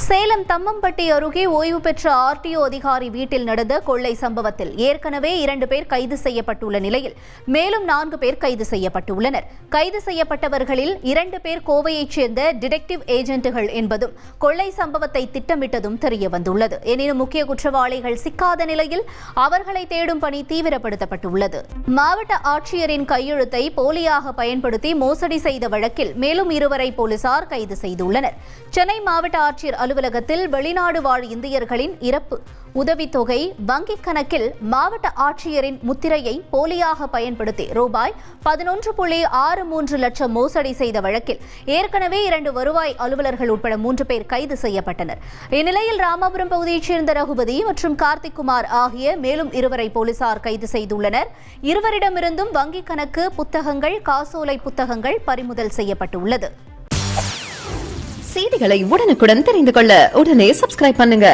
சேலம் தம்மம்பட்டி அருகே ஓய்வு பெற்ற ஆர்டிஓ அதிகாரி வீட்டில் நடந்த கொள்ளை சம்பவத்தில் ஏற்கனவே 2 பேர் கைது செய்யப்பட்டுள்ள நிலையில் மேலும் 4 பேர் கைது செய்யப்பட்டுள்ளனர். கைது செய்யப்பட்டவர்களில் 2 பேர் கோவையைச் சேர்ந்த டிடெக்டிவ் ஏஜென்ட்டுகள் என்பதும் கொள்ளை சம்பவத்தை திட்டமிட்டதும் தெரியவந்துள்ளது. எனினும் முக்கிய குற்றவாளிகள் சிக்காத நிலையில் அவர்களை தேடும் பணி தீவிரப்படுத்தப்பட்டுள்ளது. மாவட்ட ஆட்சியரின் கையெழுத்தை போலியாக பயன்படுத்தி மோசடி செய்த வழக்கில் மேலும் 2 பேரை போலீசார் கைது செய்துள்ளனர். சென்னை மாவட்ட ஆட்சியர் அலுவலகத்தில் வெளிநாடு வாழ் இந்தியர்களின் இறப்பு உதவித்தொகை வங்கிக் கணக்கில் மாவட்ட ஆட்சியரின் முத்திரையை போலியாக பயன்படுத்தி ரூபாய் 11.63 லட்சம் மோசடி செய்த வழக்கில் ஏற்கனவே 2 வருவாய் அலுவலர்கள் உட்பட 3 பேர் கைது செய்யப்பட்டனர். இந்நிலையில் ராமபுரம் பகுதியைச் சேர்ந்த ரகுபதி மற்றும் கார்த்திக் குமார் ஆகிய மேலும் 2 பேரை போலீசார் கைது செய்துள்ளனர். இருவரிடமிருந்தும் வங்கிக் கணக்கு புத்தகங்கள், காசோலை புத்தகங்கள் பறிமுதல் செய்யப்பட்டுள்ளது. செய்திகளை உடனுக்குடன் தெரிந்து கொள்ள உடனே சப்ஸ்கிரைப் பண்ணுங்க.